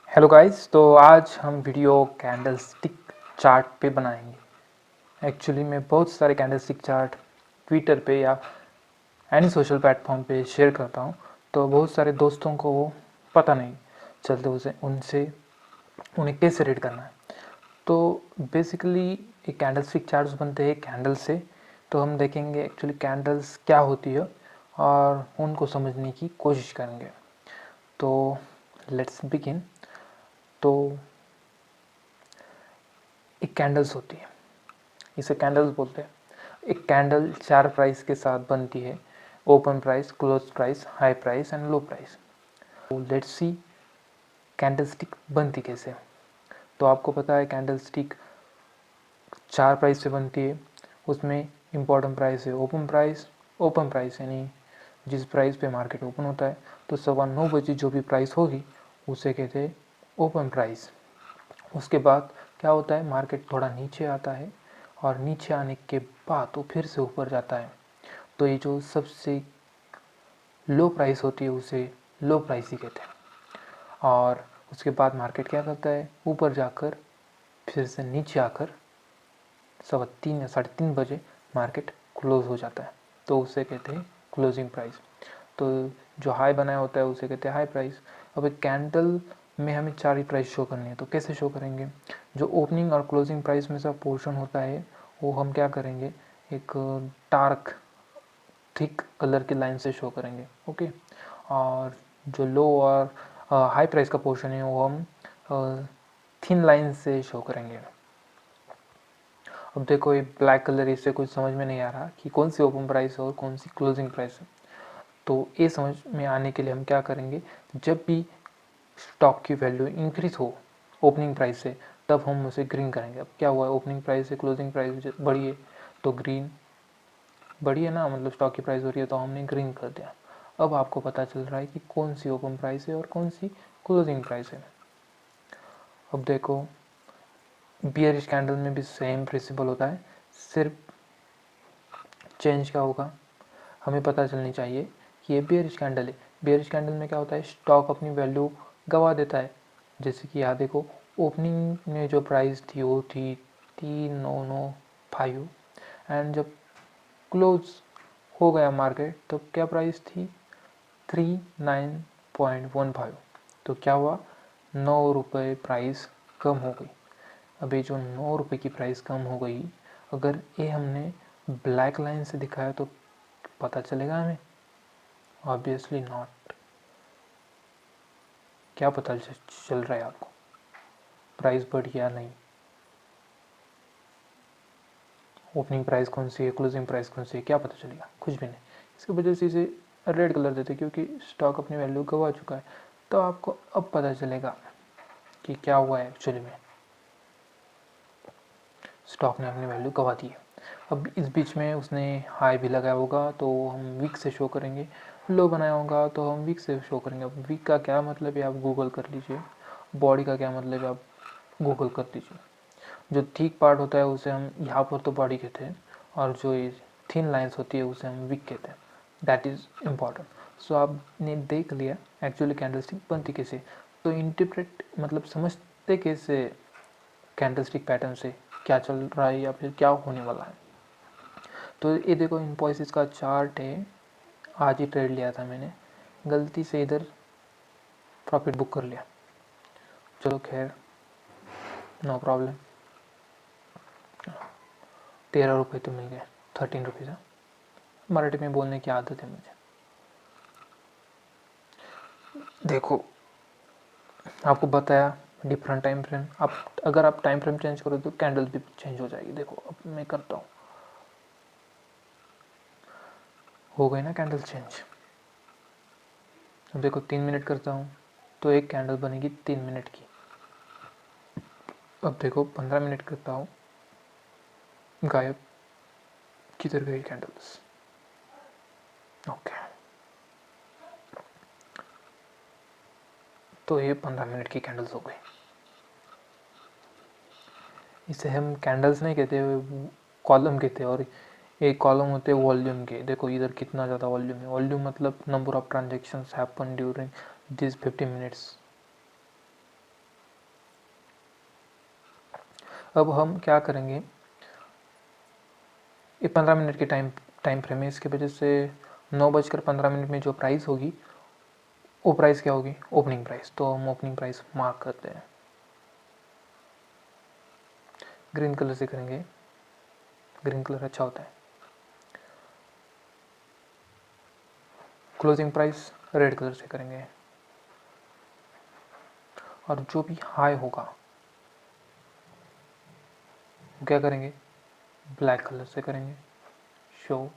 Hello guys, तो आज हम वीडियो कैंडल स्टिक चार्ट पे बनाएंगे। एक्चुअली मैं बहुत सारे कैंडल स्टिक चार्ट ट्विटर पे या एनी सोशल प्लेटफॉर्म पे शेयर करता हूँ, तो बहुत सारे दोस्तों को वो पता नहीं चलते उन्हें कैसे रीड करना है। तो बेसिकली एक कैंडल स्टिक चार्ट्स बनते हैं कैंडल से। तो हम देखेंगे एक्चुअली कैंडल्स क्या होती है और उनको समझने की कोशिश करेंगे। तो लेट्स बिगिन। तो एक कैंडल्स होती है, इसे कैंडल्स बोलते हैं। एक कैंडल 4 प्राइस के साथ बनती है: open price, close price, high price and low price. Let's see candle stick बनती कैसे। तो आपको पता है कैंडल स्टिक 4 प्राइस से बनती है। उसमें इम्पॉर्टेंट प्राइस है ओपन प्राइस यानी जिस प्राइस पे मार्केट ओपन होता है। तो 9:15 जो भी प्राइस होगी उसे कहते हैं ओपन प्राइस। उसके बाद क्या होता है, मार्केट थोड़ा नीचे आता है और नीचे आने के बाद वो फिर से ऊपर जाता है। तो ये जो सबसे लो प्राइस होती है उसे लो प्राइस ही कहते हैं। और उसके बाद मार्केट क्या करता है, ऊपर जाकर फिर से नीचे आकर 3:15 या 3:30 मार्केट क्लोज हो जाता है। तो उसे कहते हैं क्लोजिंग प्राइस। तो जो हाई बनाया होता है उसे कहते हैं हाई प्राइस। अब एक कैंडल में हमें 4 ही प्राइस शो करनी है, तो कैसे शो करेंगे। जो ओपनिंग और क्लोजिंग प्राइस में से पोर्शन होता है वो हम क्या करेंगे, एक डार्क थिक कलर की लाइन से शो करेंगे। ओके। और जो लो और हाई प्राइस का पोर्शन है वो हम थिन लाइन से शो करेंगे। अब देखो ये ब्लैक कलर, इससे कुछ समझ में नहीं आ रहा कि कौन सी ओपन प्राइस है और कौन सी क्लोजिंग प्राइस है। तो ये समझ में आने के लिए हम क्या करेंगे, जब भी स्टॉक की वैल्यू इंक्रीज हो ओपनिंग प्राइस से तब हम उसे ग्रीन करेंगे। अब क्या हुआ है, ओपनिंग प्राइस से क्लोजिंग प्राइस बढ़ी है तो ग्रीन बढ़ी है ना, मतलब स्टॉक की प्राइस हो रही है तो हमने ग्रीन कर दिया। अब आपको पता चल रहा है कि कौन सी ओपन प्राइस है और कौन सी क्लोजिंग प्राइस है। अब देखो बियरिश कैंडल में भी सेम प्रिंसिपल होता है, सिर्फ चेंज क्या होगा, हमें पता चलनी चाहिए कि ये बियरिश कैंडल है। बियरिश कैंडल में क्या होता है, स्टॉक अपनी वैल्यू गवा देता है। जैसे कि यहाँ देखो ओपनिंग में जो प्राइस थी वो थी 3,995 एंड जब क्लोज हो गया मार्केट तो क्या प्राइस थी 39.15। तो क्या हुआ, 9 रुपये प्राइस कम हो गई। अभी जो 9 रुपये की प्राइस कम हो गई, अगर ये हमने ब्लैक लाइन से दिखाया तो पता चलेगा हमें, ऑब्वियसली नॉट। क्या पता चल रहा है आपको, प्राइस बढ़ी या नहीं, ओपनिंग प्राइस कौन सी है, क्लोजिंग प्राइस कौन सी है, क्या पता चलेगा, कुछ भी नहीं। इसकी वजह से इसे रेड कलर देते क्योंकि स्टॉक अपनी वैल्यू गवा चुका है। तो आपको अब पता चलेगा कि क्या हुआ है, एक्चुअली में स्टॉक ने अपनी वैल्यू गवा दी है। अब इस बीच में उसने हाई भी लगाया होगा तो हम वीक से शो करेंगे, लो बनाया होगा तो हम वीक से शो करेंगे। अब वीक का क्या मतलब है आप गूगल कर लीजिए, बॉडी का क्या मतलब है आप गूगल कर लीजिए। जो थिक पार्ट होता है उसे हम यहाँ पर तो बॉडी कहते हैं और जो ये थिन लाइन्स होती है उसे हम वीक कहते हैं। That is important. सो आपने देख लिया एक्चुअली कैंडलस्टिक बनती कैसे। तो इंटरप्रेट मतलब समझते कैसे कैंडलस्टिक पैटर्न से क्या चल रहा है या फिर क्या होने वाला है। तो ये देखो इन्फोसिस का चार्ट है, आज ही ट्रेड लिया था मैंने, गलती से इधर प्रॉफिट बुक कर लिया, चलो खैर नो प्रॉब्लम। 13 रुपये तो मिल गए, 13 रुपीज़। मराठी में बोलने की आदत है मुझे। देखो आपको बताया डिफरेंट टाइम फ्रेम, आप अगर आप टाइम फ्रेम चेंज करो तो कैंडल भी चेंज हो जाएगी। देखो अब मैं करता हूँ, हो गई ना कैंडल चेंज। अब देखो 3 मिनट करता हूँ तो एक कैंडल बनेगी 3 मिनट की। अब देखो 15 मिनट करता हूँ, गायब, किधर गई कैंडल्स। ओके, तो ये 15 मिनट की कैंडल्स हो गई। इसे हम कैंडल्स नहीं कहते, कॉलम कहते हैं। और एक कॉलम होते हैं वॉल्यूम के। देखो इधर कितना ज़्यादा वॉल्यूम है, वॉल्यूम मतलब number of transactions happen during this 50 minutes. अब हम क्या करेंगे, ये 15 मिनट की टाइम फ्रेम है, इसकी वजह से 9:15 में जो प्राइस होगी वो प्राइस क्या होगी, ओपनिंग प्राइस। तो हम ओपनिंग प्राइस मार्क करते हैं, ग्रीन कलर से करेंगे, ग्रीन कलर अच्छा होता है। क्लोजिंग प्राइस रेड कलर से करेंगे, और जो भी हाई होगा वो क्या करेंगे, ब्लैक कलर से करेंगे शो।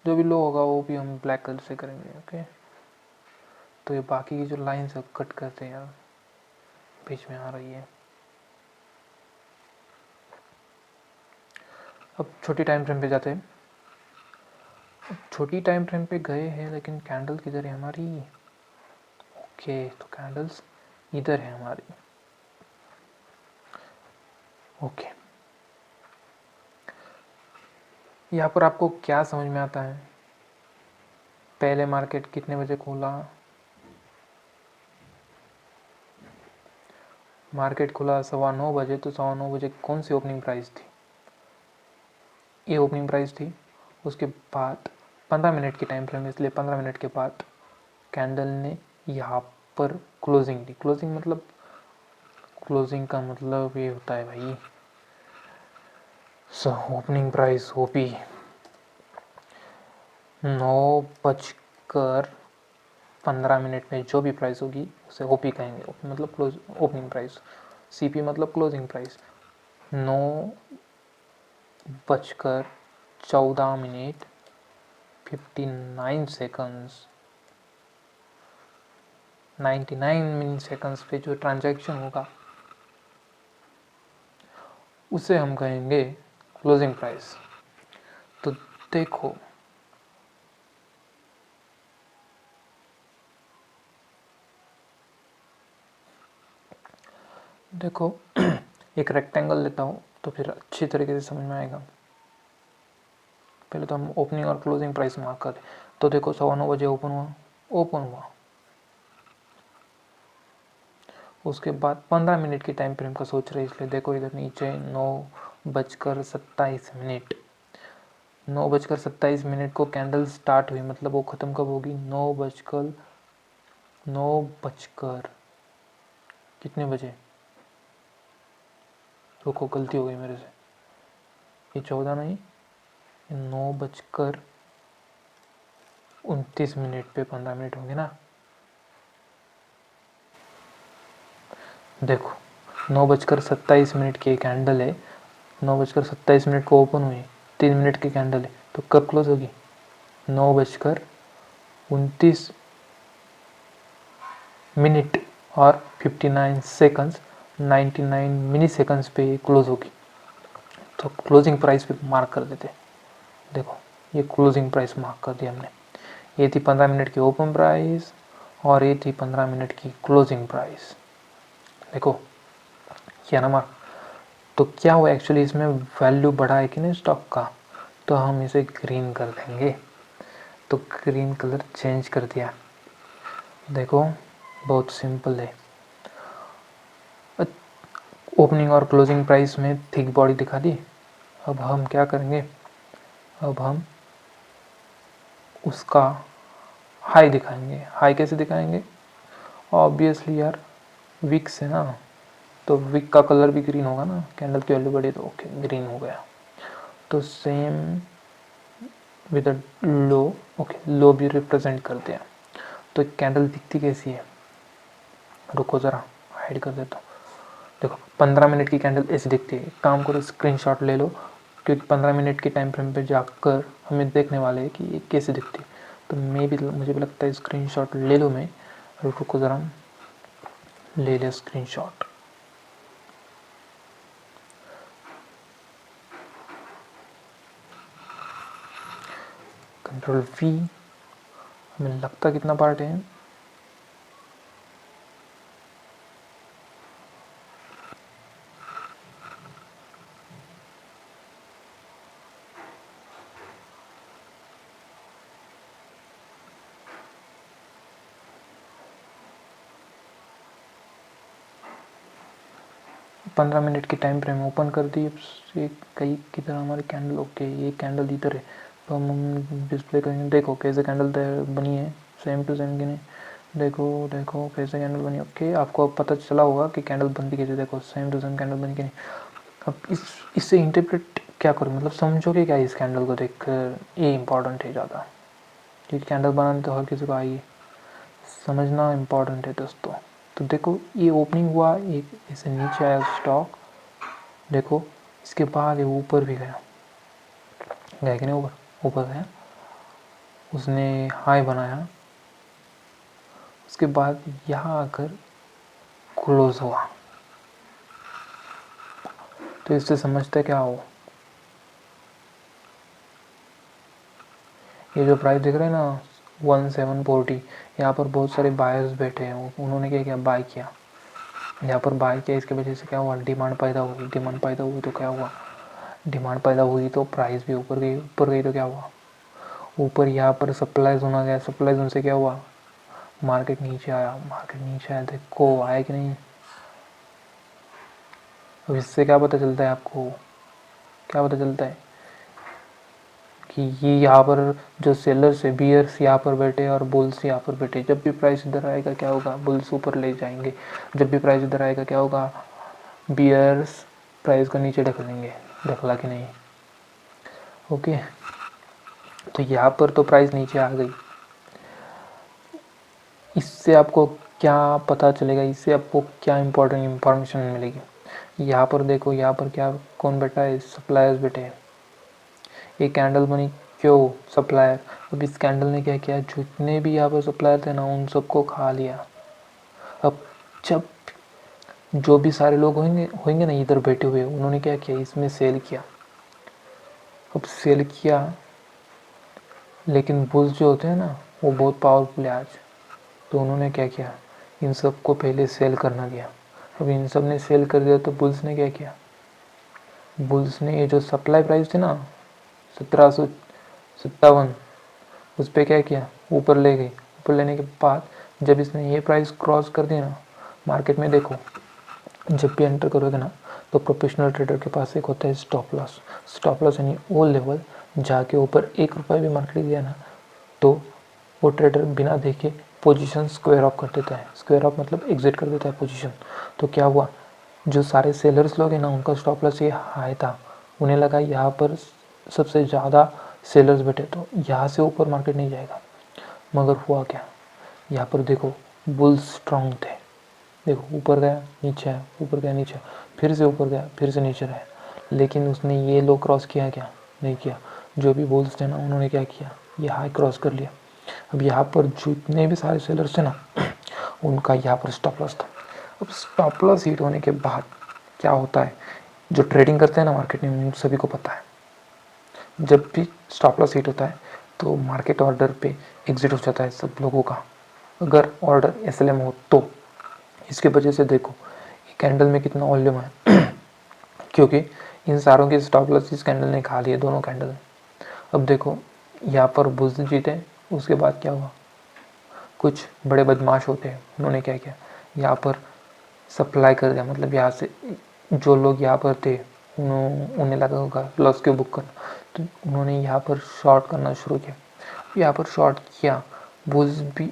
जो भी लो होगा वो भी हम ब्लैक कलर से करेंगे। ओके, तो ये बाकी की जो लाइन है कट करते हैं यार, बीच में आ रही है। अब छोटी टाइम फ्रेम पे जाते हैं। अब छोटी टाइम फ्रेम पे गए हैं, लेकिन कैंडल किधर है हमारी। ओके, तो कैंडल्स इधर है हमारी। ओके, यहाँ पर आपको क्या समझ में आता है, पहले मार्केट कितने बजे खोला, मार्केट खुला 9:15 बजे, तो 9:15 बजे कौन सी ओपनिंग प्राइस थी, ये ओपनिंग प्राइस थी। उसके बाद 15 मिनट की टाइम फ्रेम, इसलिए 15 मिनट के बाद कैंडल ने यहाँ पर क्लोजिंग दी। क्लोजिंग का मतलब ये होता है भाई, ओपनिंग प्राइस ओपी 9:15 में जो भी प्राइस होगी उसे ओपी कहेंगे। ओपी मतलब क्लोज, ओपनिंग प्राइस। सीपी मतलब क्लोजिंग प्राइस। 9:14 99 सेकंड्स पे जो ट्रांजैक्शन होगा उसे हम कहेंगे क्लोजिंग प्राइस। तो देखो, एक रेक्टेंगल लेता हूँ तो फिर अच्छी तरीके से समझ में आएगा। पहले तो हम ओपनिंग और क्लोजिंग प्राइस मार्क करें। तो देखो 9:15 ओपन हुआ। उसके बाद 15 मिनट की टाइम फ्रेम का सोच रहे, इसलिए देखो इधर नीचे 9:27 9:27 को कैंडल स्टार्ट हुई, मतलब वो ख़त्म कब होगी, 9 बजकर कितने बजे, रुको गलती हो गई मेरे से, ये 14 नहीं, 9:29 पे 15 मिनट होंगे ना। देखो 9:27 की कैंडल है, 9:27 को ओपन हुई, 3 मिनट की कैंडल है, तो कब क्लोज होगी, 9:29 और 59 सेकंड्स, 99 मिनी सेकंड्स पे क्लोज होगी। तो क्लोजिंग प्राइस पे मार्क कर देते। देखो ये क्लोजिंग प्राइस मार्क कर दिया हमने। ये थी 15 मिनट की ओपन प्राइस और ये थी 15 मिनट की क्लोजिंग प्राइस। देखो किया ना मार्क। तो क्या हुआ एक्चुअली, इसमें वैल्यू बढ़ा है कि नहीं स्टॉक का, तो हम इसे ग्रीन कर देंगे। तो ग्रीन कलर चेंज कर दिया। देखो बहुत सिंपल है। ओपनिंग और क्लोजिंग प्राइस में थिक बॉडी दिखा दी। अब हम क्या करेंगे, अब हम उसका हाई दिखाएंगे। हाई कैसे दिखाएंगे, ऑब्वियसली यार विक से ना, तो विक का कलर भी ग्रीन होगा ना, कैंडल की वैल्यू बढ़ी तो ओके ग्रीन हो गया। तो सेम विद लो, ओके लो भी रिप्रेजेंट करते हैं। तो कैंडल दिखती कैसी है, रुको ज़रा हाइड कर देता हूँ। देखो 15 मिनट की कैंडल ऐसी दिखती है। काम करो स्क्रीनशॉट ले लो, क्योंकि 15 मिनट की टाइम फ्रेम पे जाकर हमें देखने वाले हैं कि ये कैसे दिखती है। तो मुझे भी लगता है स्क्रीनशॉट ले लो। मैं रुको ज़रा ले लिया स्क्रीनशॉट। कंट्रोल वी, हमें लगता कितना पार्ट है, 15 मिनट की टाइम फ्रेम ओपन कर दी, कई की तरह हमारी कैंडल, ओके ये कैंडल इधर है, तो हम डिस्प्ले करेंगे। देखो कैसे कैंडल बनी है, सेम टू सेम कि नहीं, देखो देखो कैसे कैंडल बनी, ओके आपको अब पता चला होगा कि कैंडल बनती कैसे, देखो सेम टू सेम कैंडल बनी कि नहीं। अब इससे इंटरप्रेट क्या करूँ, मतलब समझोगे क्या इस कैंडल को देख कर, ये इम्पॉर्टेंट है ज़्यादा, क्योंकि कैंडल बनाने तो हर किसी को आएगी, समझना इम्पॉर्टेंट है दोस्तों। तो देखो ये ओपनिंग हुआ, एक ऐसे नीचे आया स्टॉक, देखो इसके बाद ये ऊपर भी गया, गया कि नहीं, ऊपर ऊपर गया, उसने हाई बनाया, उसके बाद यहाँ आकर क्लोज हुआ। तो इससे समझते क्या हो, ये जो प्राइस दिख रहा है ना 1740, यहाँ पर बहुत सारे बायर्स बैठे हैं, उन्होंने क्या किया, बाय किया, यहाँ पर बाय किया, इसके वजह से क्या हुआ, डिमांड पैदा हुई, डिमांड पैदा हुई तो क्या हुआ, डिमांड पैदा हुई तो प्राइस भी ऊपर गई, ऊपर गई तो क्या हुआ, ऊपर यहाँ पर सप्लाईज होना गया, सप्लाईज उनसे क्या हुआ, मार्केट नीचे आया, मार्केट नीचे आया, देखो आया कि नहीं। अब इससे क्या पता चलता है आपको, क्या पता चलता है कि ये यहाँ पर जो सेलर्स है, बियर्स यहाँ पर बैठे और बुल्स यहाँ पर बैठे, जब भी प्राइस इधर आएगा क्या होगा, बुल्स ऊपर ले जाएंगे, जब भी प्राइस इधर आएगा क्या होगा, बियर्स प्राइस को नीचे ढकेलेंगे, ढकला कि नहीं, ओके। तो यहाँ पर तो प्राइस नीचे आ गई, इससे आपको क्या पता चलेगा, इससे आपको क्या इंपॉर्टेंट इंफॉर्मेशन मिलेगी। यहाँ पर देखो, यहाँ पर क्या कौन बैठा है, सप्लायर्स बैठे हैं, ये कैंडल बनी क्यों, सप्लायर। अब इस कैंडल ने क्या किया, जितने भी यहाँ पर सप्लायर थे ना उन सबको खा लिया। अब जब जो भी सारे लोग होंगे होंगे ना इधर बैठे हुए, उन्होंने क्या किया, इसमें सेल किया। अब सेल किया, लेकिन बुल्स जो होते हैं ना वो बहुत पावरफुल है आज, तो उन्होंने क्या किया, इन सबको पहले सेल करना दिया। अब इन सब ने सेल कर दिया तो बुल्स ने क्या किया, बुल्स ने ये जो सप्लाई प्राइस थी ना 1757, उस पर क्या किया, ऊपर ले गई। ऊपर लेने के बाद जब इसने ये प्राइस क्रॉस कर दी ना, मार्केट में देखो जब भी एंटर करोगे ना तो प्रोफेशनल ट्रेडर के पास एक होता है स्टॉप लॉस। स्टॉप लॉस यानी वो लेवल जाके ऊपर 1 रुपये भी मार्केट गया ना तो वो ट्रेडर बिना देखे पोजीशन स्क्वायर ऑफ कर देता है। स्क्वायर ऑफ मतलब एग्जिट कर देता है पोजीशन। तो क्या हुआ, जो सारे सेलर्स लोग हैं ना उनका स्टॉप लॉस ये हाई था, उन्हें लगा यहाँ पर सबसे ज़्यादा सेलर्स बैठे तो यहाँ से ऊपर मार्केट नहीं जाएगा। मगर हुआ क्या, यहाँ पर देखो बुल्स स्ट्रॉन्ग थे, देखो ऊपर गया नीचे आया, ऊपर गया नीचे, फिर से ऊपर गया, फिर से नीचे रहा, लेकिन उसने ये लो क्रॉस किया क्या, नहीं किया। जो भी बुल्स थे ना उन्होंने क्या किया, ये हाई क्रॉस कर लिया। अब यहाँ पर जितने भी सारे सेलर्स थे ना उनका यहाँ पर स्टॉप लॉस था। अब स्टॉप लॉस हिट होने के बाद क्या होता है, जो ट्रेडिंग करते हैं ना मार्केट में उन सभी को पता है, जब भी स्टॉप लॉस हिट होता है तो मार्केट ऑर्डर पे एग्जिट हो जाता है सब लोगों का, अगर ऑर्डर एसएलएम हो तो। इसके वजह से देखो कैंडल में कितना वॉल्यूम है क्योंकि इन सारों के स्टॉप लॉस इस कैंडल ने खा लिए, दोनों कैंडल। अब देखो यहाँ पर बुल्स जीते, उसके बाद क्या हुआ, कुछ बड़े बदमाश होते हैं उन्होंने क्या किया, यहाँ पर सप्लाई कर दिया, मतलब यहाँ से जो लोग यहाँ पर थे उन्हें लगा होगा लॉस क्यों बुक करना, तो उन्होंने यहाँ पर शॉर्ट करना शुरू किया। यहाँ पर शॉर्ट किया, बुल्स भी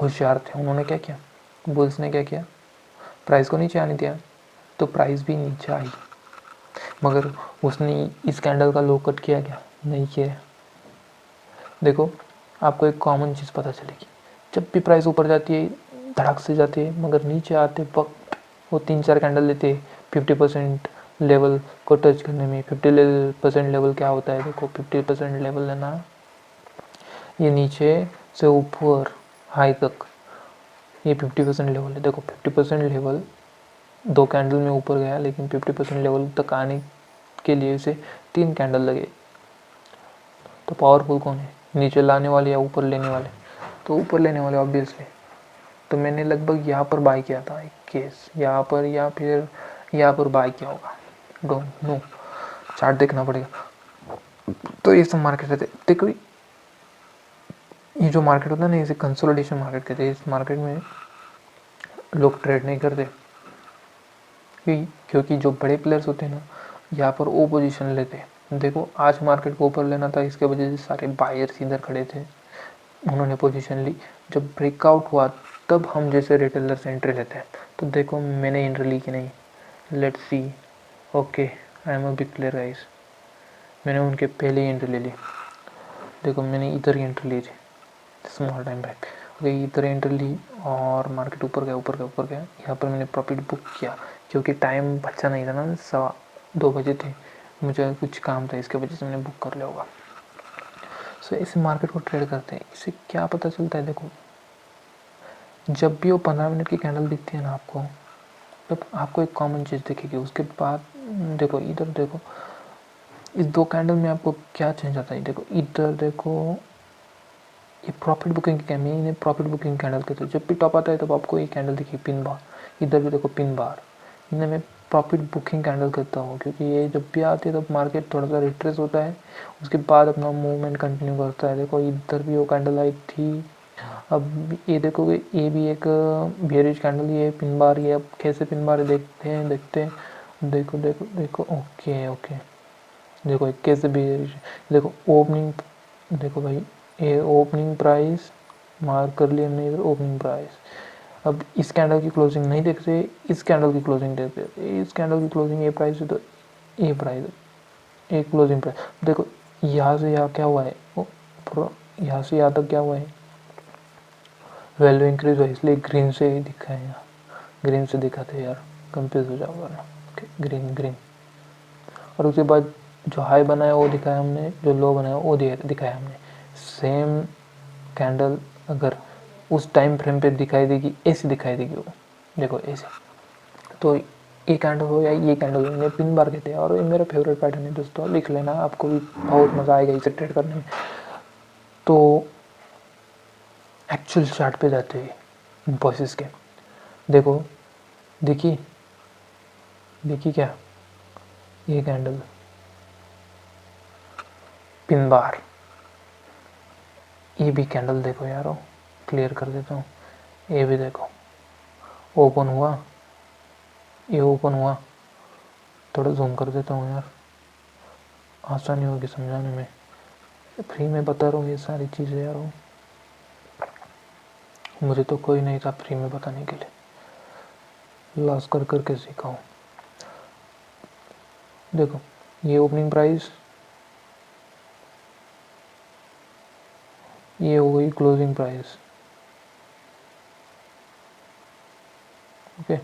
होशियार थे, उन्होंने क्या किया, बुल्स ने क्या किया, प्राइस को नीचे आने दिया, तो प्राइस भी नीचे आई। मगर उसने इस कैंडल का लो कट किया क्या, नहीं किया। देखो आपको एक कॉमन चीज़ पता चलेगी, जब भी प्राइस ऊपर जाती है धड़ाक से जाती है, मगर नीचे आते वक्त वो 3-4 कैंडल लेते हैं 50% लेवल को टच करने में। 50% लेवल क्या होता है, देखो 50% लेवल लेना, ये नीचे से ऊपर हाई तक ये 50% लेवल है। देखो 50% लेवल 2 कैंडल में ऊपर गया, लेकिन 50% लेवल तक आने के लिए इसे 3 कैंडल लगे। तो पावरफुल कौन है, नीचे लाने वाले या ऊपर लेने वाले, तो ऊपर लेने वाले ऑब्वियसली। तो मैंने लगभग यहाँ पर बाय किया था एक केस, यहाँ पर या फिर यहाँ पर बाय किया होगा, डोंट नो, चार्ट देखना पड़ेगा। तो ये सब मार्केट रहते, देखो ये जो मार्केट होता है ना इसे कंसोलिडेशन मार्केट कहते हैं। इस मार्केट में लोग ट्रेड नहीं करते, क्योंकि जो बड़े प्लेयर्स होते हैं ना, यहाँ पर वो पोजीशन लेते हैं। देखो आज मार्केट को ऊपर लेना था, इसके वजह से सारे बायर्स इधर खड़े थे, उन्होंने पोजीशन ली। जब ब्रेकआउट हुआ तब हम जैसे रिटेलर्स एंट्री लेते हैं। तो देखो मैंने एंट्री ली कि नहीं, let's see. Okay, I am a big player guys, मैंने उनके पहले ही एंट्री ले ली। देखो मैंने इधर ही एंट्री ली थी स्मॉल टाइम बैक। ओके, इधर एंट्री ली और मार्केट ऊपर गया ऊपर गया ऊपर गया। यहाँ पर मैंने प्रॉफिट बुक किया क्योंकि टाइम बचा नहीं था ना, 2:15 बजे थे, मुझे कुछ काम था, इसके वजह से मैंने बुक कर लिया होगा। सो इस मार्केट को ट्रेड करते हैं। इससे क्या पता चलता है, देखो जब भी वो 15 मिनट की कैंडल दिखती है ना आपको, तब आपको एक कॉमन चीज़ दिखेगी। उसके बाद देखो इधर, देखो इस 2 कैंडल में आपको क्या चेंज आता है। देखो इधर देखो, ये प्रॉफिट बुकिंग की मैं इन्हें प्रॉफिट बुकिंग कैंडल कहते हैं। जब भी टॉप आता है तब आपको ये कैंडल दिखेगी पिन बार। इधर भी देखो पिन बार, इन्हें मैं प्रॉफिट बुकिंग कैंडल कहता हूँ, क्योंकि ये जब भी आती है तब मार्केट थोड़ा सा रिट्रेस होता है, उसके बाद अपना मूवमेंट कंटिन्यू करता है। देखो इधर भी वो कैंडल आई थी। अब ये देखोगे, ये भी एक बेयरिश कैंडल, ये पिन बार, ये अब कैसे पिन बार देखते हैं देखो देखो देखो। ओके ओके, देखो कैसे बेयरिश, देखो ओपनिंग, देखो भाई ये ओपनिंग प्राइस मार्क कर लिया हमने इधर, ओपनिंग प्राइस। अब इस कैंडल की क्लोजिंग नहीं देखते, इस कैंडल की क्लोजिंग देखते। इस कैंडल की क्लोजिंग ये प्राइस है तो ये प्राइस, ये क्लोजिंग प्राइस। देखो यहाँ से यहाँ क्या हुआ है, यहाँ से यहाँ तक क्या हुआ है, वैल्यू इंक्रीज हुआ, इसलिए ग्रीन से ही दिखा है। यहाँ ग्रीन से दिखाते यार, कंफ्यूज हो जाओगे ना। ग्रीन ग्रीन, और उसके बाद जो हाई बनाया वो दिखाया हमने, जो लो बनाया वो दिखाया हमने। सेम कैंडल अगर उस टाइम फ्रेम पे दिखाई देगी, ऐसी दिखाई देगी वो, देखो ऐसे। तो ये कैंडल हो या ये कैंडल हो, इन्हें पिन बार कहते हैं, और ये मेरा फेवरेट पैटर्न है दोस्तों, लिख लेना, आपको भी बहुत मज़ा आएगा इसे ट्रेड करने में। तो एक्चुअल चार्ट पे जाते हैं इन्फोसिस के, देखो देखिए देखिए क्या, ये कैंडल पिन बार, ये भी कैंडल देखो यारो, क्लियर कर देता हूँ। ये भी देखो ओपन हुआ, ये ओपन हुआ, थोड़ा जूम कर देता हूँ यार, आसानी होगी समझाने में। फ्री में बता रहा हूँ ये सारी चीज़ें यार, मुझे तो कोई नहीं था फ्री में बताने के लिए, लॉस कर करके सीखा हूँ। देखो ये ओपनिंग प्राइस, ये हो गई क्लोजिंग प्राइस। ओके,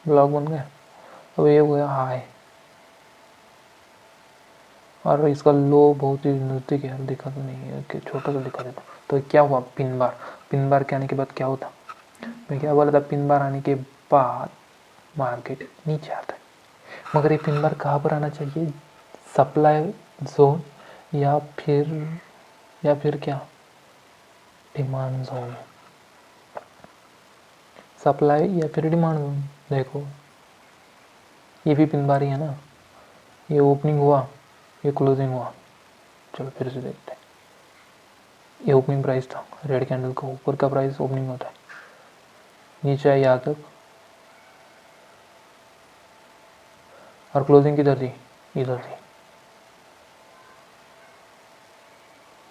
ब्लॉक बन गया। अब ये हो गया हाई, और इसका लो बहुत ही नज़दीक है, दिखा तो नहीं है कि छोटा सा दिखा देता। तो क्या हुआ, पिन बार, पिन बार के आने के बाद क्या होता, मैं क्या बोला था, पिन बार आने के बाद मार्केट नीचे आता है। मगर ये पिन बार कहाँ पर आना चाहिए, सप्लाई जोन या फिर क्या, डिमांड जोन, सप्लाई या फिर डिमांड जोन। देखो ये भी पिन बार ही है ना, ये ओपनिंग हुआ, ये क्लोजिंग हुआ। चलो फिर से देखते हैं, ये ओपनिंग प्राइस था, रेड कैंडल का ऊपर का प्राइस ओपनिंग होता है, नीचे है यहाँ तक, और क्लोजिंग किधर थी, इधर थी।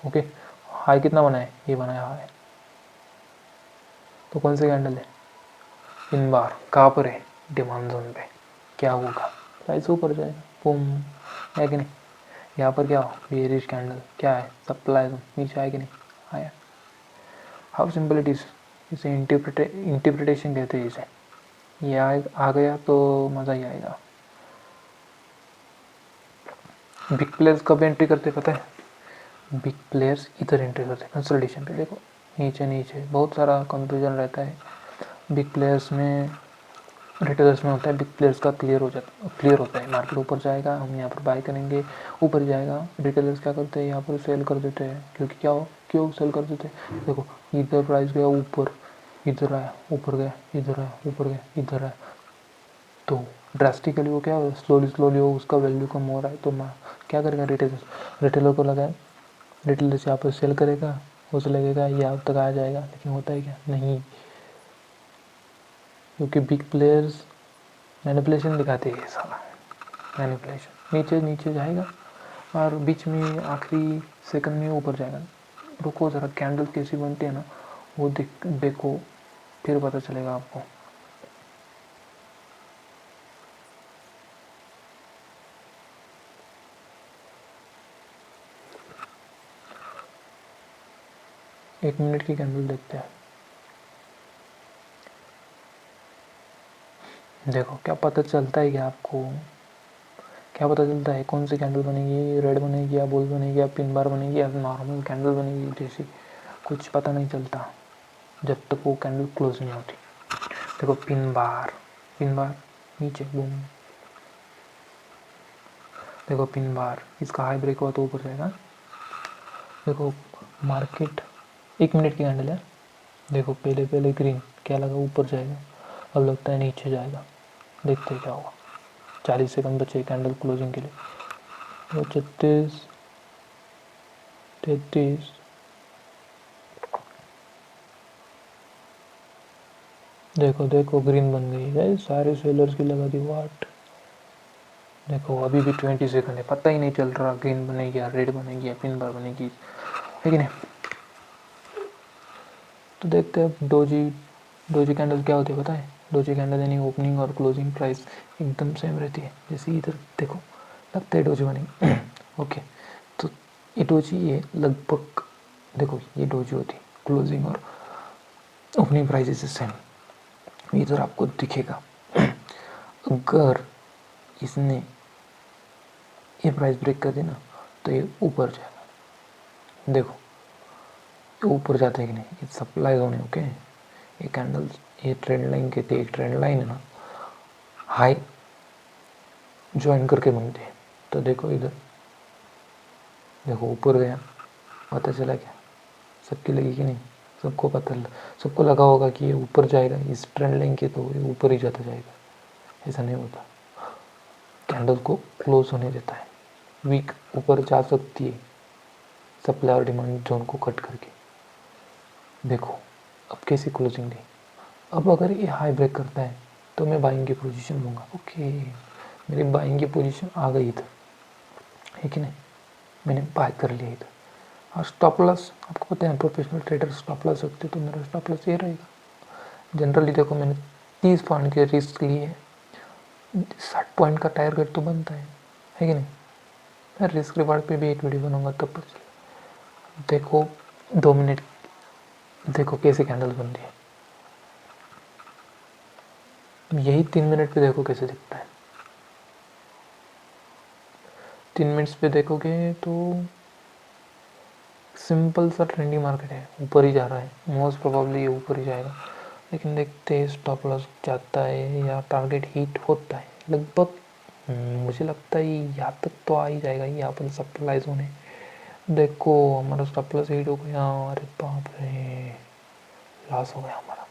ओके, हाई कितना बनाए, ये बनाया हाई। तो कौन सी कैंडल है, पिन बार, कहाँ पर है, डिमांड जोन पे। क्या होगा, प्राइस ऊपर जाएगा, बूम, है कि नहीं। यहाँ पर क्या हो, बेयरिश कैंडल, क्या है, सप्लाई जोन, नीचे आए कि नहीं, आया। हाउ सिंपल इट इज़, इसे इंटरप्रिटेशन कहते हैं इसे। ये आ गया तो मज़ा ही आएगा। बिग प्लेयर्स कब एंट्री करते पता है, बिग प्लेयर्स इधर एंट्री करते हैं कंसोलिडेशन पे। देखो नीचे नीचे बहुत सारा कंफ्यूजन रहता है बिग प्लेयर्स में, रिटेलर्स में होता है। बिग प्लेयर्स का क्लियर होता है, मार्केट ऊपर जाएगा, हम यहाँ पर बाय करेंगे, ऊपर जाएगा। रिटेलर्स क्या करते हैं, यहाँ पर सेल कर देते हैं, क्योंकि क्या हो, क्यों सेल कर देते हैं, देखो इधर प्राइस गया ऊपर, इधर आया, ऊपर गया, इधर आया, ऊपर गया, इधर आया, तो ड्रास्टिकली वो क्या स्लोली वो उसका वैल्यू कम हो रहा है। तो क्या करेगा रिटेलर को लगा, रिटेलर से यहाँ पर सेल करेगा, उसे लगेगा ये आप तक आ जाएगा, लेकिन होता है क्या, नहीं, क्योंकि बिग प्लेयर्स मैनिपुलेशन दिखाते हैं ये सारा। मैनिपुलेशन नीचे नीचे जाएगा और बीच में आखिरी सेकंड में ऊपर जाएगा। रुको ज़रा, कैंडल कैसी बनती है ना वो देखो, फिर पता चलेगा आपको। एक मिनट की कैंडल देखते हैं। देखो क्या पता चलता है कि आपको क्या पता चलता है कौन सी कैंडल बनेगी, रेड बनेगी या बुल बनेगी या पिन बार बनेगी या नॉर्मल कैंडल बनेगी, जैसे कुछ पता नहीं चलता जब तक वो कैंडल क्लोज नहीं होती। देखो पिन बार नीचे बूम। देखो पिन बार, इसका हाई ब्रेक हुआ तो ऊपर जाएगा। देखो मार्केट 1 मिनट की कैंडल है। देखो पहले ग्रीन, क्या लगा ऊपर जाएगा, अब लगता है नीचे जाएगा। देखते क्या होगा। 40 सेकंड बचे कैंडल क्लोजिंग के लिए। वो 36, 33, देखो ग्रीन बन गई है। सारे सेलर्स की लगा दी वाट। देखो अभी भी 20 सेकंड है, पता ही नहीं चल रहा ग्रीन बनेगी या रेड बनेगी या पिन बार बनेगी, है कि नहीं। तो देखते हैं डोजी कैंडल क्या होती है पता है। डोजी कैंडल यानी ओपनिंग और क्लोजिंग प्राइस एकदम सेम रहती है। जैसे इधर देखो लगता है डोजी बनेगी ओके, तो ये डोजी ये लगभग, देखो ये डोजी होती है, क्लोजिंग और ओपनिंग प्राइस सेम, इधर आपको दिखेगा। अगर इसने ये प्राइस ब्रेक कर दी ना तो ये ऊपर जाएगा। देखो ऊपर जाते हैं कि नहीं, ये सप्लाई जोन है। ओके, ये कैंडल्स ये ट्रेंड लाइन कहते हैं, एक ट्रेंड लाइन है ना, हाई ज्वाइन करके बनते हैं। तो देखो इधर देखो ऊपर गया, पता चला क्या, सबकी लगी कि नहीं, सबको सबको लगा होगा कि ये ऊपर जाएगा इस ट्रेंड लाइन के, तो ये ऊपर ही जाता जाएगा। ऐसा नहीं होता, कैंडल को क्लोज होने देता है। वीक ऊपर जा सकती है सप्लाई और डिमांड जोन को कट करके। देखो अब कैसी क्लोजिंग दी। अब अगर ये हाई ब्रेक करता है तो मैं बाइंग की पोजीशन लूँगा। ओके, मेरी बाइंग की पोजीशन आ गई इधर, है कि नहीं, मैंने बाय कर लिया इधर। और स्टॉप लॉस आपको पता है, प्रोफेशनल ट्रेडर स्टॉप लॉस रखते, तो मेरा स्टॉप लॉस ये रहेगा। जनरली देखो मैंने 30 पॉइंट के रिस्क लिए है, 60 पॉइंट का टारगेट गेट तो बनता है कि नहीं। मैं रिस्क रिवार्ड पे भी एक वीडियो बनाऊंगा तब पता चलेगा। देखो 2 मिनट, देखो कैसे कैंडल बनती है। यही 3 मिनट पे देखो कैसे दिखता है। 3 मिनट्स पे देखोगे तो सिंपल सा ट्रेंडी मार्केट है, ऊपर ही जा रहा है, मोस्ट प्रोबेबली ये ऊपर ही जाएगा। लेकिन देखते हैं स्टॉप लॉस जाता है या टारगेट हिट होता है। लगभग मुझे लगता है यहाँ तक तो आ ही जाएगा। यहाँ पर सप्लाई जोन है, देखो हमारा स्टॉप लॉस हिट हो गया। अरे बाप रे, लॉस हो गया हमारा,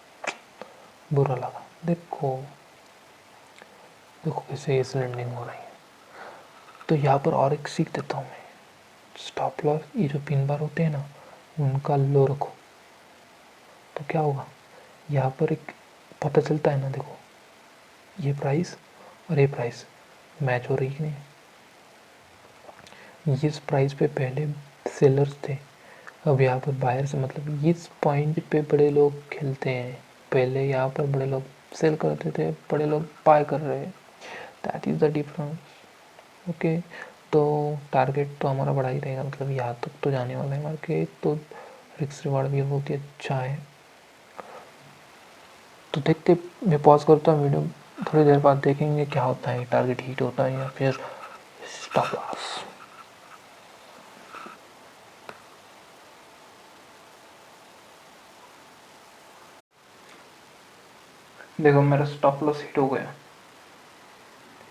बुरा लगा। देखो देखो कैसे ये लैंडिंग हो रही है। तो यहाँ पर और एक सीख देता हूँ मैं, स्टॉप लॉस ये जो पिन बार होते हैं ना उनका लो रखो, तो क्या होगा, यहाँ पर एक पता चलता है ना, देखो ये प्राइस और ये प्राइस मैच हो रही कि नहीं। इस प्राइस पे पहले सेलर्स थे, अब यहाँ पर बायर्स, मतलब इस पॉइंट पे बड़े लोग खेलते हैं। पहले यहाँ पर बड़े लोग सेल करते थे, बड़े लोग बाय कर रहे हैं, that is the difference. Okay, तो टारगेट तो हमारा बड़ा ही रहेगा, मतलब यहाँ तक तो जाने वाला है मार्केट, तो रिस्क रिवार्ड भी बहुत ही अच्छा है। तो देखते, मैं पॉज करता हूँ वीडियो, थोड़ी देर बाद देखेंगे क्या होता है, टारगेट हिट होता है या फिर स्टॉप लॉस। देखो मेरा स्टॉप लॉस हिट हो गया,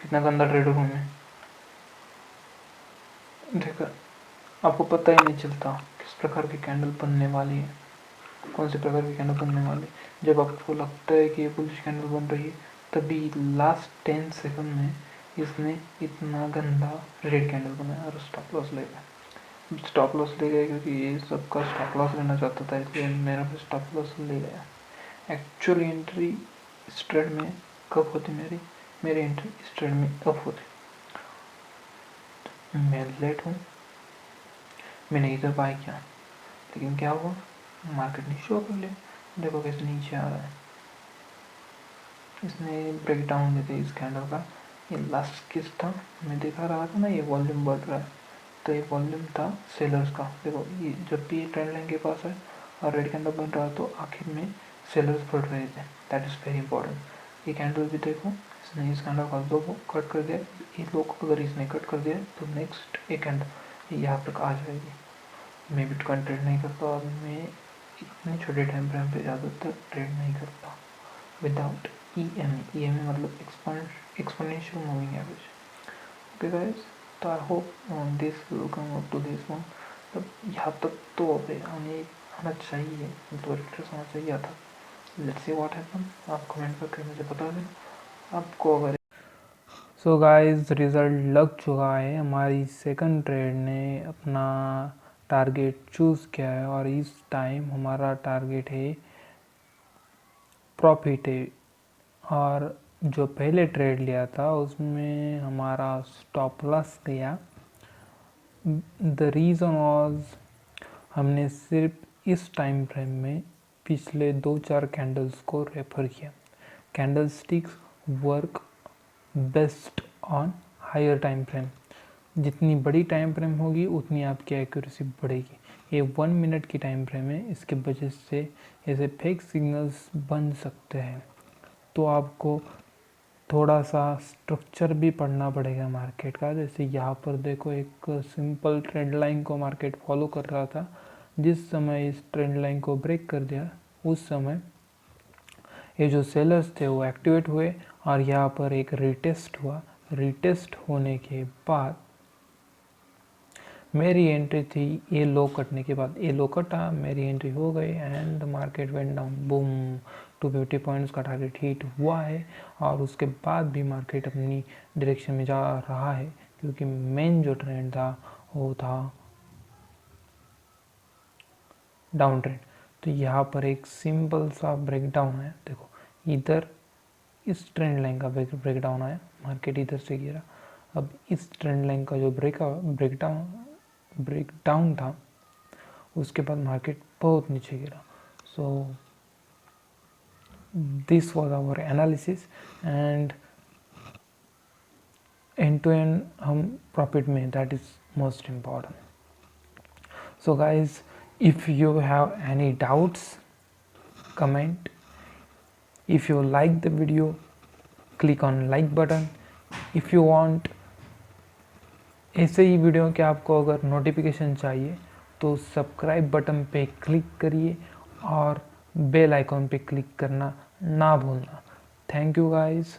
कितना गंदा ट्रेडर हूँ मैं। देखो आपको पता ही नहीं चलता किस प्रकार की कैंडल बनने वाली है, कौन से प्रकार की कैंडल बनने वाली है। जब आपको लगता है कि ये बुलिश कैंडल बन रही है, तभी लास्ट 10 सेकंड में इसने इतना गंदा रेड कैंडल बनाया और स्टॉप लॉस ले गया। स्टॉप लॉस ले गया क्योंकि ये सबका स्टॉप लॉस लेना चाहता था, इसलिए मेरा भी स्टॉप लॉस ले गया। एक्चुअली एंट्री इस ट्रेड में कब होती मेरी, मेरी एंट्री इस ट्रेड में ऑफ होती, मैं लेट हूँ, मैंने इधर बाय किया, लेकिन क्या हुआ, मार्केट ने शो कर लिया, देखो कैसे नीचे आ रहा है, इसने ब्रेक डाउन देते इस कैंडल का। ये लास्ट किस था, मैं दिखा रहा था ना, ये वॉल्यूम बढ़ रहा है, तो ये वॉल्यूम था सेलर्स का। देखो ये जब भी ट्रेंड लाइन के पास है और रेड कैंडल बन रहा तो आखिर में सेलर्स बढ़ रहे थे, दैट इज़ वेरी इंपॉर्टेंट। ये कैंडल भी देखो, इसने इस कैंडल का दो कट कर दिया, ये लोग अगर इसने कट कर दिया तो नेक्स्ट एक कैंडल यहाँ तक आ जाएगी। मैं बिटकॉइन ट्रेड नहीं करता और मैं इतने छोटे टाइम फ्रेम पे ज़्यादातर ट्रेड नहीं करता विदाउट EMA मतलब exponential moving average. Okay guys, तो I hope this will come up to this one. तब यहाँ तक तो आना चाहिए, मतलब रिटर्स आना चाहिए था। Let's see what happen. आप कमेंट करके मुझे बता देना आपको अगर। सो गाइस, रिज़ल्ट लग चुका है, हमारी सेकंड ट्रेड ने अपना टारगेट चूज़ किया है और इस टाइम हमारा टारगेट है प्रॉफिट है। और जो पहले ट्रेड लिया था उसमें हमारा स्टॉप लॉस गया। द रीज़न वॉज हमने सिर्फ इस टाइम फ्रेम में पिछले 2-4 कैंडल्स को रेफर किया। Candle sticks work best on higher time frame, जितनी बड़ी टाइम फ्रेम होगी उतनी आपकी एक्यूरेसी बढ़ेगी। ये 1 मिनट की टाइम फ्रेम है, इसके वजह से ऐसे फेक सिग्नल्स बन सकते हैं, तो आपको थोड़ा सा स्ट्रक्चर भी पढ़ना पड़ेगा मार्केट का। जैसे यहाँ पर देखो, एक सिंपल ट्रेंड लाइन को मार्केट फॉलो कर रहा था, जिस समय इस ट्रेंड लाइन को ब्रेक कर दिया उस समय ये जो सेलर्स थे वो एक्टिवेट हुए और यहाँ पर एक रिटेस्ट हुआ। रिटेस्ट होने के बाद मेरी एंट्री थी, ये लो कटने के बाद ये लो कटा, मेरी एंट्री हो गई and market went down, boom, 250 points का टारगेट हिट हुआ है। और उसके बाद भी मार्केट अपनी डायरेक्शन में जा रहा है, क्योंकि मेन जो ट्रेंड था वो था डाउन ट्रेंड। तो यहाँ पर एक सिंपल सा ब्रेकडाउन है, देखो इधर इस ट्रेंड लाइन का ब्रेकडाउन आया, मार्केट इधर से गिरा। अब इस ट्रेंड लाइन का जो ब्रेकडाउन था उसके बाद मार्केट बहुत नीचे गिरा। So this was our analysis and end to end हम प्रॉफिट में, that is most important. So guys, if you have any doubts, comment. If you like the video, click on like button. If you want ऐसे ही video के आपको अगर notification चाहिए तो subscribe button पे click करिए और बेल आइकॉन पे क्लिक करना ना भूलना। Thank you guys.